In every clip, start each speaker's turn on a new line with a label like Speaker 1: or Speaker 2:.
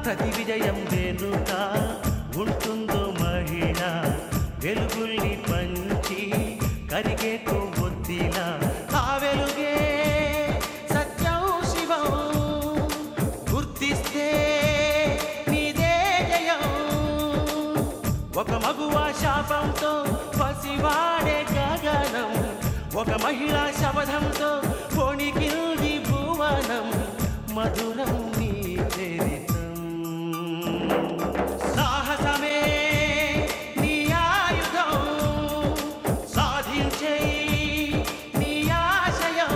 Speaker 1: ప్రతి విజయం వెనుక ఉంటుందో మహిళ వెలుగుల్ని పంచి కరిగే కొవ్వొత్తిలా ఆ వెలుగే సత్యం శివం గుర్తిస్తే నీదే జయం ఒక మగువ శాపంతో పసివాడే గగనం ఒక మహిళా శపథంతో పొణికిల్ది భువనం మధురం నీ చరితం సాహసమే నీ ఆయుధం సాధించే నీ ఆశయం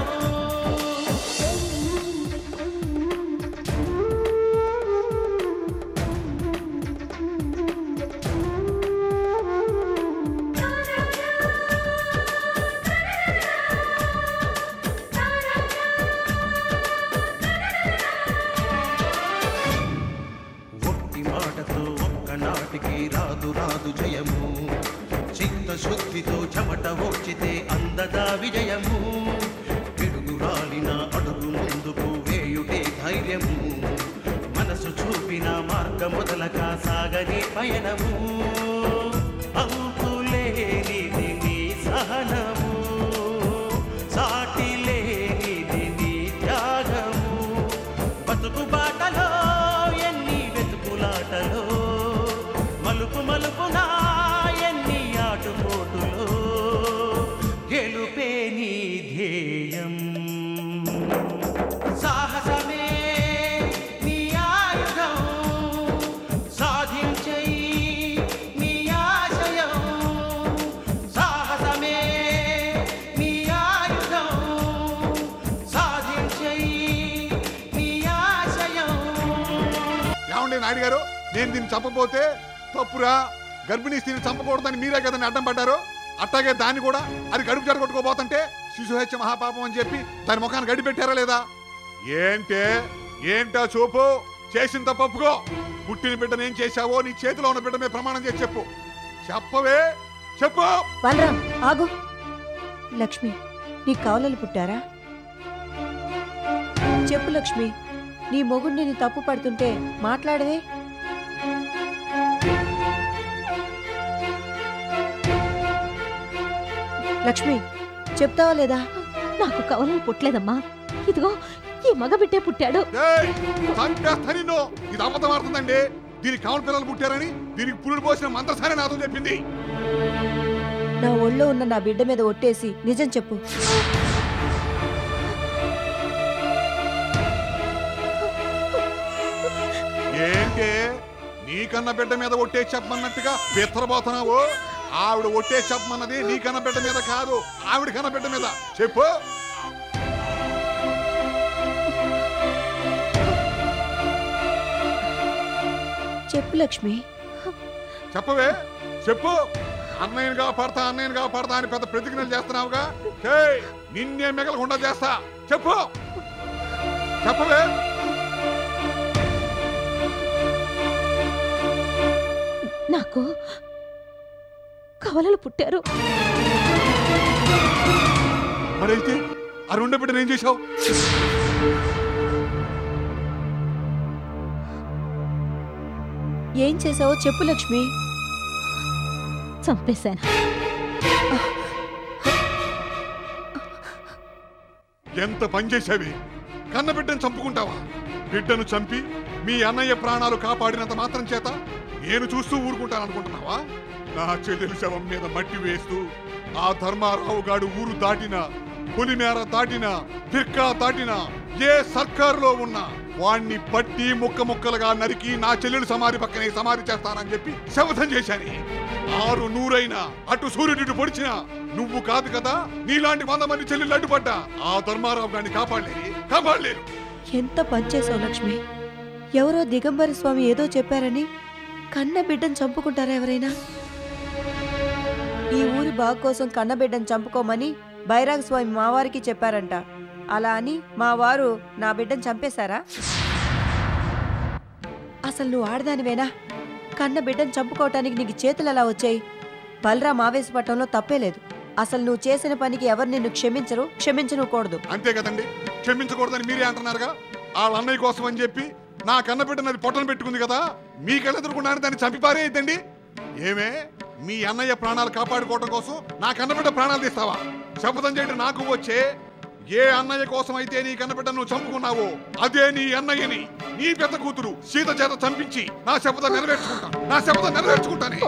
Speaker 1: నాటికి రాదు రాదు జయము చిత్తశుద్ధితో చెమట ఓర్చితే అందదా విజయము పిడుగు రాలిన అడుగు ముందుకు వేయుటే ధైర్యము మనసు చూపిన మార్గం మొదలక సాగని పయనము అంతులేనిది నీ సహనము సాటి లేనిది నీ త్యాగము బతుకు బాటలో ఎన్ని వెతుకులాటలో మలుపు మలుపునా ఎన్ని ఆటుపోటులో గెలుపే నీ ధ్యేయం సాహసమే నీ ఆయుధం సాధించే నీ ఆశయం సాహసమే నీ ఆయుధం సాధించే నీ ఆశయం.
Speaker 2: ఏమండి నాయుడు గారు, నేను దీన్ని చంపబోతే తప్పురా, గర్భిణీ స్త్రీని చంపకూడదని మీరే కదని అడ్డం పడ్డారు. అట్టాగే దాన్ని కూడా అది కడుపు చెడగొట్టుకోబోతుంటే శిశుహత్య మహాపాపం అని చెప్పి దాని ముఖాన్ని గడి పెట్టారా లేదా? ఏంటా చూపు, చేసిన తప్పుకో. పుట్టిన బిడ్డను ఏం చేశావో నీ చేతిలో ఉన్న బిడ్డ మీద ప్రమాణం చేసి చెప్పు. చెప్పవే, చెప్పు.
Speaker 3: బలరాం ఆగు. లక్ష్మి, నీ కవలలు పుట్టారా? చెప్పు లక్ష్మి, నీ మొగుడిని నీ తప్పు పడుతుంటే మాట్లాడవే. లక్ష్మి, చెప్తావా లేదా?
Speaker 4: నాకు కవలలు పుట్టలేదమ్మా, ఇదిగో ఈ మగ బిడ్డే పుట్టాడు.
Speaker 2: ఇది అబద్ధమాడుతుందండి. దీనికి కవల పిల్లలు పుట్టారని దీనికి పురుడు పోసిన మంత్రసారి నాతో చెప్పింది.
Speaker 3: నా ఒళ్ళో ఉన్న నా బిడ్డ మీద ఒట్టేసి నిజం చెప్పు.
Speaker 2: ఏంటే నీకన్న బిడ్డ మీద ఒట్టేసి చెప్పమన్నట్టుగా బెత్తరబోతున్నావు? ఆవిడ ఒట్టేసి చెప్పమన్నది నీకన్న బిడ్డ మీద కాదు, ఆవిడ కన్న బిడ్డ మీద. చెప్పు.
Speaker 3: చెప్పు లక్ష్మి.
Speaker 2: చెప్పవే, చెప్పు. అన్నయ్యగా పడతా అని పెద్ద ప్రతిజ్ఞలు చేస్తున్నావుగా, నిన్నే మిగలకుండా చేస్తా. చెప్పు, చెప్పవే.
Speaker 4: నాకు కవలలు పుట్టారు.
Speaker 2: మరైతే ఆ రెండో బిడ్డను ఏం చేశావు?
Speaker 3: ఏం చేసావో చెప్పు లక్ష్మి.
Speaker 4: చంపేశాను.
Speaker 2: ఎంత పని చేశావి? కన్న బిడ్డను చంపుకుంటావా? బిడ్డను చంపి మీ అన్నయ్య ప్రాణాలు కాపాడినంత మాత్రం చేత నేను చూస్తూ ఊరుకుంటాననుకుంటున్నావా? నా చెల్లెలు శవం మీద మట్టి వేస్తూ ఆ ధర్మారావు గాడు ఊరు దాటినా, పులిమేర దాటినా, ఫిర్కా దాటినా, ఏ సర్కారులో ఉన్నా వాణ్ణి పట్టి ముక్క ముక్కలుగా నరికి నా చెల్లెలు సమాధి పక్కనే సమాధి చేస్తానని చెప్పి శపథం చేశాను. 600 అటు సూర్యుడు పొడిచినా నువ్వు కాదు కదా, నీలాంటి 100 మంది చెల్లెళ్ళు అడ్డుపడ్డా ఆ ధర్మారావు గారిని కాపాడలేరు.
Speaker 3: ఎంత పనిచేసావు లక్ష్మి. ఎవరో దిగంబర స్వామి ఏదో చెప్పారని కన్న బిడ్డను చంపుకుంటారా ఎవరైనా? ఈ ఊరి బాగు కోసం కన్న బిడ్డను చంపుకోమని బైరాగ్ స్వామి మా వారికి చెప్పారంట. అలా అని మా వారు నా బిడ్డను చంపేశారా? అసలు నువ్వు ఆడదానివేనా? కన్న బిడ్డను చంపుకోవటానికి నీకు చేతులు ఎలా వచ్చాయి? బలరాం ఆవేశపడటంలో తప్పే లేదు. అసలు నువ్వు చేసిన పనికి ఎవరు నిన్ను క్షమించను కూడదు.
Speaker 2: అంతే కదండి, క్షమించకూడదని మీరే అంటున్నారుగా. వాళ్ళ అన్నయ్య కోసం అని చెప్పి నా కన్నబిడ్డనది పొట్టను పెట్టుకుంది కదా, మీ కళ్ళెదురుకుండానే దాన్ని చంపి పారేయద్దండి. ఏమే, మీ అన్నయ్య ప్రాణాలు కాపాడుకోవడం కోసం నా కన్నబిడ్డ ప్రాణాలు తీస్తావా? శపథం చేయడం నాకు వచ్చే. ఏ అన్నయ్య కోసం అయితే నీ కన్నబిడ్డ నువ్వు చంపుకున్నావో అదే నీ అన్నయ్యని నీ పెద్ద కూతురు సీత చేత చంపించి నా శపథం నెరవేర్చుకుంటానే.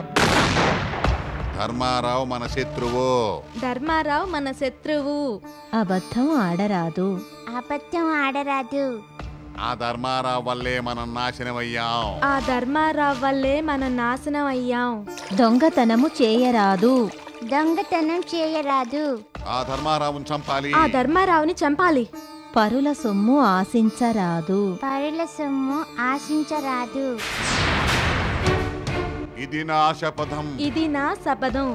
Speaker 2: ధర్మారావు మన శత్రువు.
Speaker 5: ధర్మారావు మన శత్రువు.
Speaker 4: అబద్ధం ఆడరాదు.
Speaker 5: అబద్ధం ఆడరాదు.
Speaker 2: ఆ ధర్మారావు వల్లే మనం నాశనమయ్యాం.
Speaker 5: ఆ ధర్మారావు వల్లే మనం నాశనం అయ్యాం.
Speaker 4: దొంగతనము చేయరాదు.
Speaker 5: దొంగతనం చేయరాదు.
Speaker 2: ఆ ధర్మారావుని చంపాలి.
Speaker 5: ఆ ధర్మారావుని చంపాలి.
Speaker 4: పరుల సొమ్ము ఆశించరాదు.
Speaker 5: పరుల సొమ్ము ఆశించరాదు.
Speaker 2: ఇది నా శపథం.
Speaker 5: ఇది నా శపథం.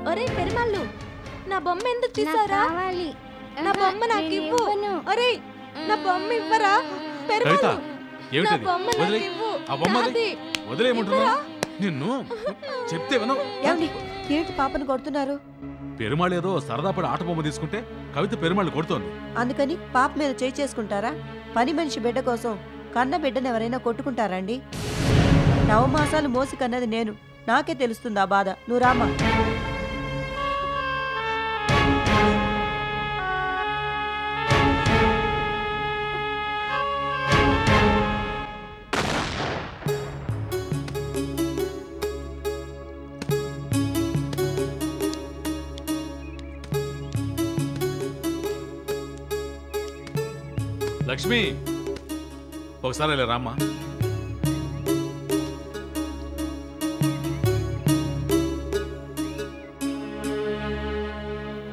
Speaker 5: ఒరే పెరుమాళ్ళు, నా బొమ్మ ఎందుకు తీసారా? నా బొమ్మ నాకు ఇవ్వు. ఒరే నా బొమ్మ ఇవ్వరా? పెరుమాళ్ళు, నా బొమ్మ నాకు ఇవ్వు.
Speaker 6: వదిలేయమంటున్నా నిన్ను. చెప్తే వినవు.
Speaker 3: ఏంటి పాపను కొడుతున్నారు?
Speaker 6: పెరుమాళేదో సరదాపడి ఆట బొమ్మ తీసుకుంటే కవిత పెరుమాళ్ళు కొడుతోంది.
Speaker 3: అందుకని పాప మీద చేయి చేసుకుంటారా? పని మనిషి బిడ్డ కోసం కన్న బిడ్డను ఎవరైనా కొట్టుకుంటారండి? నవమాసాలు మోసి కన్నది నేను. నాకే తెలుస్తుంది ఆ బాధ. నువ్వు రామా.
Speaker 6: లక్ష్మి, ఒకసారి వెళ్ళి రామ్మా.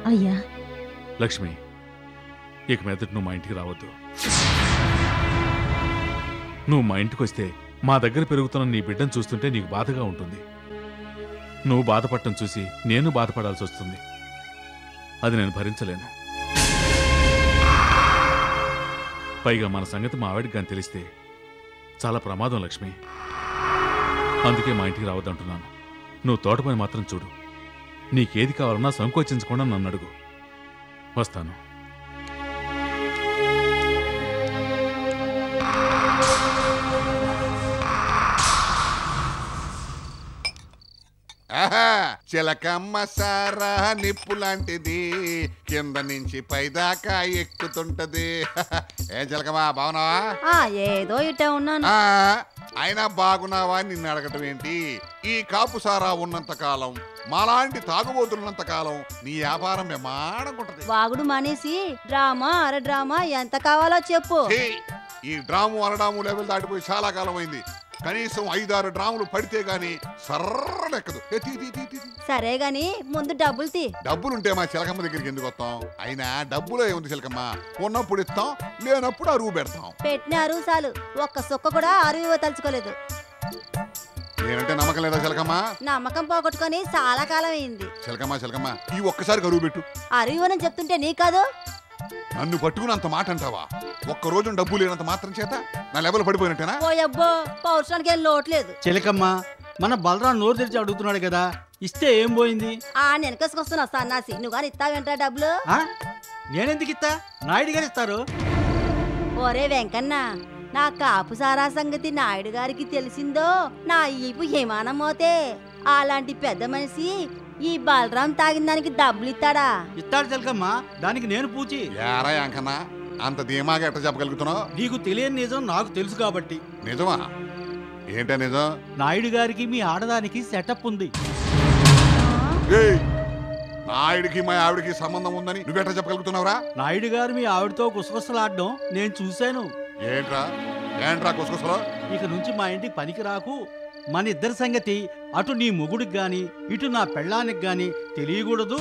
Speaker 4: అయ్యా.
Speaker 6: లక్ష్మి, ఇక మీదట నువ్వు మా ఇంటికి రావద్దు. నువ్వు మా ఇంటికి వస్తే మా దగ్గర పెరుగుతున్న నీ బిడ్డను చూస్తుంటే నీకు బాధగా ఉంటుంది. నువ్వు బాధపడటం చూసి నేను బాధపడాల్సి వస్తుంది. అది నేను భరించలేను. పైగా మన సంగతి మా ఆవిడికి కానీ తెలిస్తే చాలా ప్రమాదం లక్ష్మి. అందుకే మా ఇంటికి రావద్దంటున్నాను. నువ్వు తోట పని మాత్రం చూడు. నీకేది కావాలన్నా సంకోచించకుండా నన్ను అడుగు. వస్తాను.
Speaker 2: చిలకమ్మ సారా నిప్పు లాంటిది, కింద నుంచి పైదాకా ఎక్కుతుంటది. ఏ చిలకమ్మా బాగున్నావా?
Speaker 7: ఏదో ఇట ఉన్నాను.
Speaker 2: అయినా బాగున్నావా నిన్ను అడగటం ఏంటి? ఈ కాపు సారా ఉన్నంత కాలం, మాలాంటి తాగుబోతున్నంత కాలం నీ వ్యాపారం బ్రహ్మాండంగుంటది.
Speaker 7: వాగుడు మానేసి డ్రామా అర డ్రామా ఎంత కావాలో చెప్పు.
Speaker 2: ఈ డ్రాము అరడాము లెవెల్ దాటిపోయి చాలా కాలం అయింది. కనీసం 5-6 డ్రాములు పడితే గాని సర్రలెక్కదు.
Speaker 7: సరే గాని ముందు డబ్బులు తీ.
Speaker 2: డబ్బులుంటే మా చిలకమ్మ దగ్గరికి ఎందుకు వస్తాం? అయినా డబ్బులో ఏముంది చిలకమ్మ, ఉన్నప్పుడు ఇస్తాం, లేనప్పుడు అరువు పెడతాం.
Speaker 7: పెట్టిన అరువు చాలు, ఒక్క సుక్క కూడా అరువు తలుచుకోలేదు.
Speaker 2: నేనంటే నమ్మకం లేదా చిలకమ్మ?
Speaker 7: నమ్మకం పోగొట్టుకొని చాలా కాలం అయింది.
Speaker 2: చిలకమ్మ ఈ ఒక్కసారి అరువు పెట్టు.
Speaker 7: అరువు చెప్తుంటే నీ కాదు.
Speaker 2: నన్ను పట్టుకుని అంత మాట అంటావా? ఒక్క రోజు డబ్బు లేనంత మాత్రం చేత నా లెవెల్ పడిపోయినట్టేనా?
Speaker 7: ఓయబ్బో, పౌరుషానికి ఏం లోట్లేదు.
Speaker 8: చిలకమ్మ మన బలరాం నోరు తెరిచి అడుగుతున్నాడు కదా, ఇస్తే ఏం పోయింది?
Speaker 7: వెనకసుకొస్తున్నా సన్నాసి, నువ్వు కానీ ఇస్తావేంట్రా డబ్బులు?
Speaker 8: నేనెందుకు ఇస్తా? నాయుడు గారు ఇస్తారు.
Speaker 7: ఒరే వెంకన్న, నా కాపు సారా సంగతి నాయుడు గారికి తెలిసిందో నా ఈపు హిమానం మోతే. అలాంటి పెద్ద మనిషి ఈ బలరాం తాగిన దానికి డబ్బులు ఇస్తాడా?
Speaker 8: ఇస్తాడు చిలకమ్మ, దానికి నేను పూచి.
Speaker 2: యారా యాంకన్నా, అంత ధీమాగా ఎట్ట చెప్పగలుగుతున్నావు?
Speaker 8: నీకు తెలియని నిజం నాకు తెలుసు కాబట్టి.
Speaker 2: నిజమా? ఏంటా నిజం?
Speaker 8: నాయుడు గారికి మీ ఆడదానికి సెటప్ ఉంది.
Speaker 2: నాయుడికి మా ఆవిడికి సంబంధం ఉందని నువ్వెట్ట చెప్పగలుగుతున్నావురా?
Speaker 8: నాయుడు గారు మీ ఆవిడతో గుసగుసలాడడం నేను చూశాను.
Speaker 2: ఏంట్రా గుసగుసలు?
Speaker 8: ఇక నుంచి మా ఇంటికి పనికి రాకు. మన ఇద్దరి సంగతి అటు నీ మొగుడికి గాని ఇటు నా పెళ్ళానికి గాని తెలియకూడదు.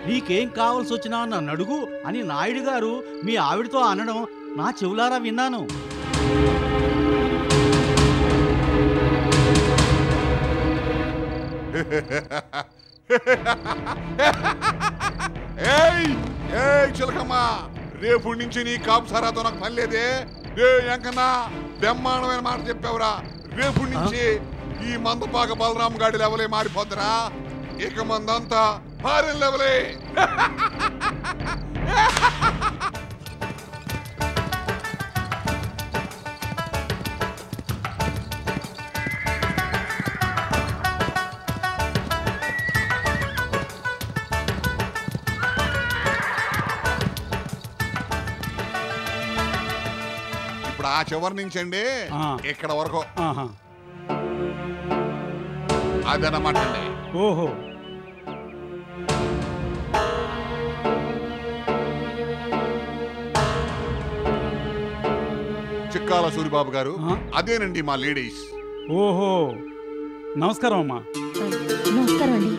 Speaker 8: నీకేం కావాల్సి వచ్చినా నన్ను అడుగు అని నాయుడు గారు మీ ఆవిడతో అనడం నా చెవులారా విన్నాను.
Speaker 2: చిలకమ్మ, రేపు నుంచి నీ కాపు సారాతో నాకు పని లేదే. ఎంకన్నా బ్రహ్మాండమైన మాట చెప్పావురా. రేపు నుంచి ఈ మందపాక బలరాం గాడి లెవలే మారిపోద్దురా. ఇక మందంతా భార్య లెవలే. ఇప్పుడు ఆ చివరి నుంచి అండి ఇక్కడ వరకు అదనమాట అండి.
Speaker 8: ఓహో,
Speaker 2: చిక్కాల సూరిబాబు గారు, అదేనండి మా లేడీస్.
Speaker 8: ఓహో, నమస్కారం అమ్మా.
Speaker 4: నమస్కారం అండి.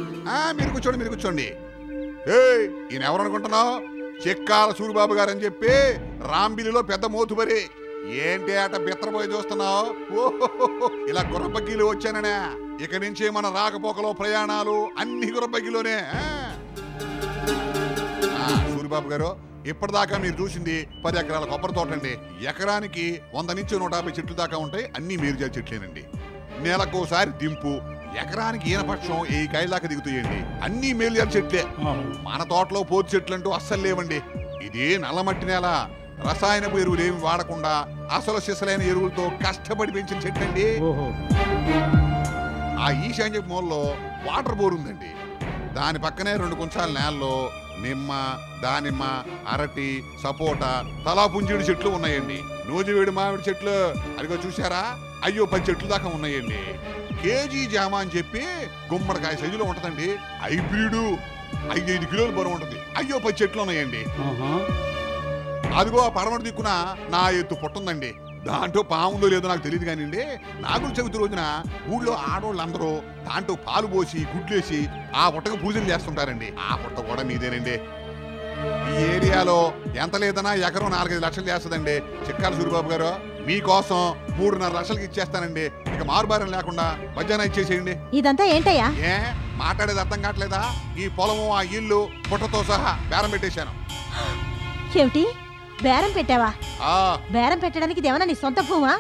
Speaker 2: మీరు కూర్చోండి. ఈయన ఎవరు అనుకుంటున్నావు? చిక్కాల సూరిబాబు గారు అని చెప్పి రాంబిలిలో పెద్ద మోతుబరి. ఏంటి అట బిత్తరపోయి చూస్తున్నావు? ఓహో, ఇలా గుర్రబగ్గీలు వచ్చాననే. ఇక నుంచి మన రాకపోకలో ప్రయాణాలు అన్ని గుర్రబగ్గీలోనే. సూరిబాబు గారు, ఇప్పటిదాకా మీరు చూసింది 10 ఎకరాల కొబ్బరి తోట అండి. ఎకరానికి 100 నుంచి 150 చెట్లు దాకా ఉంటాయి. అన్ని మీరు చెట్లేనండి. నెలకోసారి దింపు. ఎకరానికి ఈనపక్షం 1000 కాయల దాకా దిగుతాయండి. అన్ని మేలు చెట్లే. మన తోటలో పోతు చెట్లు అంటూ అస్సలు లేవండి. ఇది నల్లమట్టి నేల. రసాయనపు ఎరువులు ఏమి వాడకుండా అసలు సిసలైన ఎరువులతో కష్టపడి పెంచిన చెట్లండి. ఆ ఈశాన్య మూలలో వాటర్ బోర్ ఉందండి. దాని పక్కనే 2 కుంచాల నేలలో నిమ్మ, దానిమ్మ, అరటి, సపోటా, తలా పుంజీడి చెట్లు ఉన్నాయండి. నూజివేడి మామిడి చెట్లు అదిగో చూసారా? అయ్యో 10 చెట్లు దాకా ఉన్నాయండి. కేజీ జామ అని చెప్పి గుమ్మడికాయ సైజులో ఉంటదండి. హైబ్రిడ్ 5 కిలోలు బరువు ఉంటుంది. అయ్యో 10 చెట్లు ఉన్నాయండి. అదిగో ఆ పడమటి దిక్కున నా ఎత్తు పుట్టుందండి. దాంట్లో పాముందో లేదో నాకు తెలియదు కానివ్వండి. నాగుల చవితి రోజున ఊళ్ళో ఆడోళ్ళందరూ దాంట్లో పాలు పోసి గుడ్లేసి ఆ పుట్టకు పూజలు చేస్తుంటారండి. ఆ పుట్ట కూడా మీదేనండి. ఈ ఏరియాలో ఎంత లేదన్నా ఎకరం 4-5 లక్షలు చేస్తుందండి. చిక్కాల సూరిబాబు గారు, మీకోసం 3.5 లక్షలకి ఇచ్చేస్తానండి. ఇక మారుబారం లేకుండా మధ్యాహ్నం ఇచ్చేసేయండి.
Speaker 4: ఇదంతా ఏంటయ్యా?
Speaker 2: మాట్లాడేది అర్థం కావట్లేదా? ఈ పొలము, ఆ ఇల్లు, పుట్టతో సహా బేరం పెట్టేశాను.
Speaker 4: ఏమిటి బేరం పెట్టావా? బేరం పెట్టడానికి ఇదేమన్నా నీ సొంత భూమా?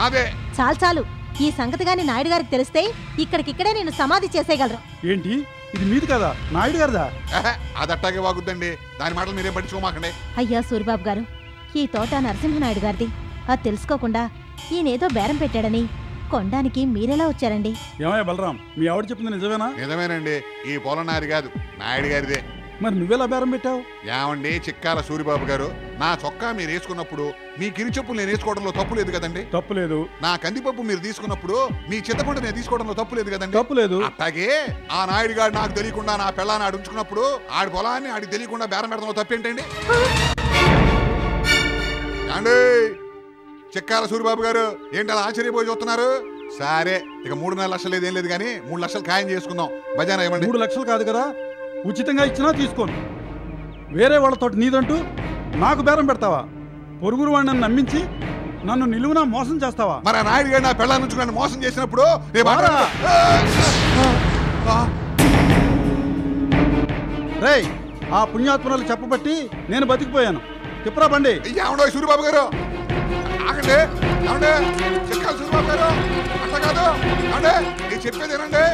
Speaker 2: అదే.
Speaker 4: చాలు. ఈ సంగతి గాని నాయుడు గారికి తెలిస్తే ఇక్కడికిక్కడే నేను సమాధి చేసేయగలరు.
Speaker 8: ఏంటి ఇది మీది కదా, నాయుడు గారిదా?
Speaker 2: అది అట్టాగే వాగుద్దండి. దాని మాటలు మీరేం పట్టించుకోమాకండి.
Speaker 4: అయ్యా సూరిబాబు గారు, ఈ తోట నరసింహనాయుడు గారిది. అది తెలుసుకోకుండా ఈయనేదో బేరం పెట్టాడని కొనడానికి మీరెలా వచ్చారండి?
Speaker 9: ఏమయ్య బలరాం, మీ ఆవిడ చెప్పింది నిజమేనా?
Speaker 2: నిజమేనండి. ఈ పొలం నాది కాదు, నాయుడు గారిదే.
Speaker 9: మరి నువ్వెలా బేరం పెట్టావు?
Speaker 2: ఏమండి చిక్కాల సూరిబాబు గారు, నా చొక్కా మీరు వేసుకున్నప్పుడు మీ కిరిచెప్పులు నేను వేసుకోవడంలో తప్పు లేదు కదండి?
Speaker 9: తప్పులేదు.
Speaker 2: నా కందిపప్పు మీరు తీసుకున్నప్పుడు మీ చింతపండు నేను తీసుకోవడంలో తప్పు లేదు కదండి?
Speaker 9: తప్పులేదు.
Speaker 2: అట్లాగే ఆ నాయుడు గారు నాకు తెలియకుండా నా పిల్లాన్ని ఆడు ఉంచుకున్నప్పుడు ఆడి పొలాన్ని ఆడికి తెలియకుండా బేరం పెడతంలో తప్పేంటండి? అండి చిక్కాల సూరిబాబు గారు, ఏంటి అలా ఆశ్చర్యపోయి చూస్తున్నారు? సరే, ఇక 3.5 లక్షలు లేదు, ఏం లేదు కానీ 3 లక్షలు ఖాయం చేసుకుందాం. బజానా ఇవ్వండి.
Speaker 9: 3 లక్షలు కాదు కదా, ఉచితంగా ఇచ్చినా తీసుకోను. వేరే వాళ్ళతో నీదంటూ నాకు బేరం పెడతావా? పొరుగురు వాడిని నమ్మించి నన్ను నిలువునా మోసం చేస్తావా?
Speaker 2: మరి ఆ నాయుడు గారు నా పిల్లల నుంచి నన్ను మోసం చేసినప్పుడు
Speaker 9: రేయ్, ఆ పుణ్యాత్మరాలు చెప్పబట్టి నేను బతికిపోయాను. తిప్పరా బండి.
Speaker 2: ఏమండో సూరిబాబు గారు, ఆగండి. ఏమండే చిక్కాల సూరిబాబు గారు, అట్లా కాదు. ఏమండే నేను చెప్పేది ఏనండి.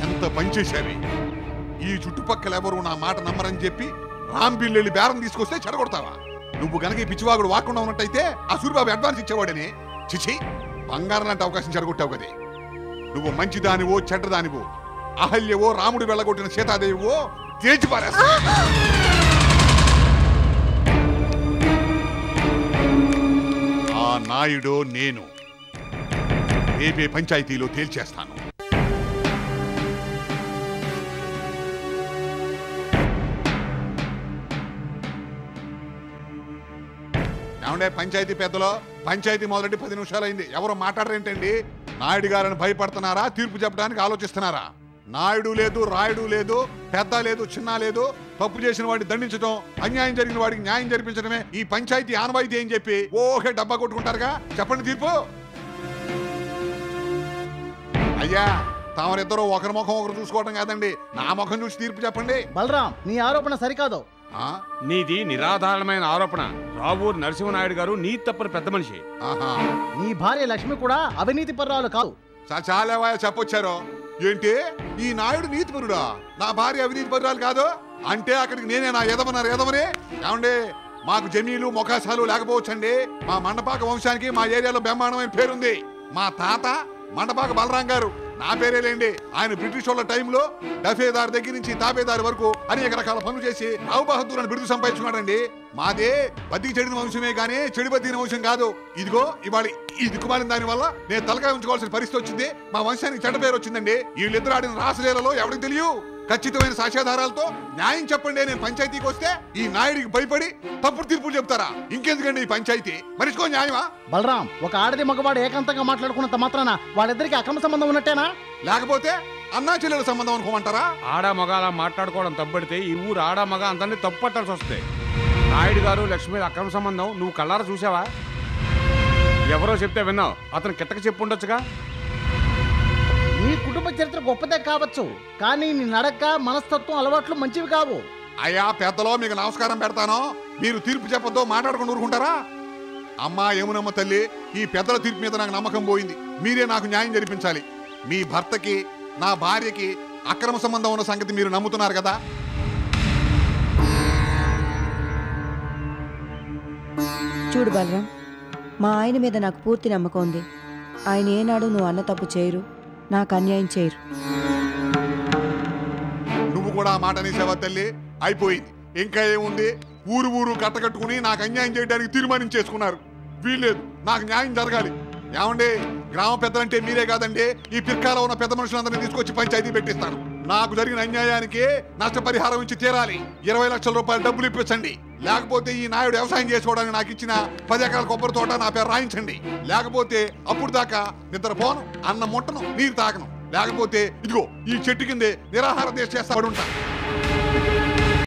Speaker 2: ఎంత పనిచేశావి. ఈ చుట్టుపక్కల ఎవరు నా మాట నమ్మరని చెప్పి రాంబిల్లి బేరం తీసుకొస్తే చెడగొడతావా? నువ్వు గనక ఈ పిచ్చివాగుడు వాకుండా ఉన్నట్టయితే ఆ సూరిబాబు అడ్వాన్స్ ఇచ్చేవాడని. చిచి, బంగారం లాంటి అవకాశం చెడగొట్టావు కదే. నువ్వు మంచిదానివో చెడ్డదానివో, అహల్యవో రాముడు వెళ్ళగొట్టిన సీతాదేవివో తేల్చి పారేస్తా. ఆ నాయుడు నేను రేపే పంచాయతీలో తేల్చేస్తాను. ఏమండే పంచాయతీ పెద్దలో, పంచాయతీ మొదటి 10 నిమిషాలైంది, ఎవరు మాట్లాడరేంటండి? నాయుడు గారిని భయపడుతున్నారా? తీర్పు చెప్పడానికి ఆలోచిస్తున్నారా? నాయుడు లేదు, రాయుడు లేదు, పెద్ద లేదు, చిన్న లేదు. తప్పు చేసిన వాడిని దండించడం, అన్యాయం జరిగిన వాడికి న్యాయం జరిపించడమే ఈ పంచాయతీ ఆనవాయితీ అని చెప్పి ఓకే డబ్బా కొట్టుకుంటారుగా. చెప్పండి తీర్పు. అయ్యా, తమరిద్దరూ ఒకరి ముఖం ఒకరు చూసుకోవడం కాదండి, నా ముఖం చూసి తీర్పు చెప్పండి.
Speaker 10: బలరాం, నీ ఆరోపణ సరికాదు.
Speaker 11: నీది నిరాధారమైన ఆరోపణ. రావూరు నరసింహనాయుడు గారు నీతి తప్పని పెద్ద మనిషి.
Speaker 10: నీ భార్య లక్ష్మి కూడా అవినీతి పర్రాలు కాదు.
Speaker 2: చాలేవా చెప్పొచ్చారో ఏంటి? ఈ నాయుడు నీతిపరుడా? నా భార్య అవినీతి పరురాలు కాదు అంటే అక్కడికి నేనే నా ఎదమన్నారు ఎదమని? ఏమండి, మాకు జమీలు మొకాసాలు లేకపోవచ్చండి. మా మండపాక వంశానికి మా ఏరియాలో బ్రహ్మాండమైన పేరుంది. మా తాత మండపాక బలరాం గారు, నా పేరేలేండి. ఆయన బ్రిటిష్ వాళ్ళ టైంలో డఫేదార్ దగ్గర నుంచి తాబేదారి వరకు అనేక రకాల పనులు చేసి రావు బహదూర్ అని బిరుదు సంపాదించుకున్నాడండి. మాదే బతికి చెడిన వంశమే గానీ చెడు బతికిన వంశం కాదు. ఇదిగో ఇవాళ ఈ దిక్కుమాలిన దాని వల్ల నేను తలకాయ ఉంచుకోవాల్సిన పరిస్థితి వచ్చింది. మా వంశానికి చెడ్డ పేరు వచ్చిందండి. వీళ్ళిద్దరు ఆడిన రాసలీలలో ఎవరికి తెలియదు. ఖచ్చితమైన సాక్ష్యాధారాలతో న్యాయం చెప్పండి. నేను పంచాయతీకి వస్తే ఈ నాయుడికి భయపడి తప్పుడు తీర్పులు చెప్తారా? ఇంకెందుకండి ఈ పంచాయతీ? మనిషికో న్యాయమా?
Speaker 10: బలరాం, ఒక ఆడది మగవాడు ఏకాంతంగా మాట్లాడుకున్నంత మాత్రాన వాళ్ళిద్దరికి అక్రమ సంబంధం ఉన్నట్టేనా?
Speaker 2: లేకపోతే అన్నా చెల్లెల సంబంధం అనుకోమంటారా?
Speaker 11: ఆడా మగ అలా మాట్లాడుకోవడం తప్పడితే ఈ ఊరు ఆడా మగ అందరినీ తప్పు పట్టాల్సి వస్తాయి. నాయుడు గారు లక్ష్మి అక్రమ సంబంధం నువ్వు కళ్ళారా చూసావా? ఎవరో చెప్తే విన్నావు, అతను కిట్టక చెప్పు ఉండొచ్చుగా.
Speaker 10: నీ కుటుంబ చరిత్ర గొప్పదే కావచ్చు, కానీ నీ నడక, మనస్తత్వం, అలవాట్లు మంచివి కావు.
Speaker 2: అయ్యా పెద్దలో మీకు నమస్కారం పెడతాను. మీరు తీర్పు చెప్పొద్దో మాట్లాడుకుని ఊరుకుంటారా? అమ్మా యమునమ్మ తల్లి, ఈ పెద్దల తీర్పు మీద నాకు నమ్మకం పోయింది. మీరే నాకు న్యాయం జరిపించాలి. మీ భర్తకి నా భార్యకి అక్రమ సంబంధం ఉన్న సంగతి మీరు నమ్ముతున్నారు కదా?
Speaker 3: చూడు బలరాం, మా ఆయన మీద నాకు పూర్తి నమ్మకం ఉంది. ఆయన ఏనాడు నువ్వు అన్న తప్పు చేయరు, నాకు అన్యాయం చేయరు.
Speaker 2: నువ్వు కూడా ఆ మాట అనేసావా తల్లి? అయిపోయింది. ఇంకా ఏముంది? ఊరు ఊరు కట్టకట్టుకుని నాకు అన్యాయం చేయడానికి తీర్మానించేసుకున్నారు. వీల్లేదు, నాకు న్యాయం జరగాలి. ఏమండి, గ్రామ పెద్దలంటే మీరే కాదండి, ఈ పిర్కాలో ఉన్న పెద్ద మనుషులందరినీ తీసుకొచ్చి పంచాయతీ పెట్టిస్తాను. నాకు జరిగిన అన్యాయానికి నష్టపరిహారం ఇచ్చి తీరాలి. 20 లక్షల రూపాయలు డబ్బులు ఇప్పించండి. లేకపోతే ఈ నాయుడు వ్యవసాయం చేసుకోవడానికి నాకు ఇచ్చిన 10 ఎకరాల కొబ్బరి తోట నా పేరు రాయించండి. లేకపోతే అప్పుడు దాకా నిద్ర పోను, అన్నం ముట్టను, నీరు తాగను. లేకపోతే ఇదిగో ఈ చెట్టు కిందే నిరాహార దీక్ష చేస్తా పడి ఉంటాను.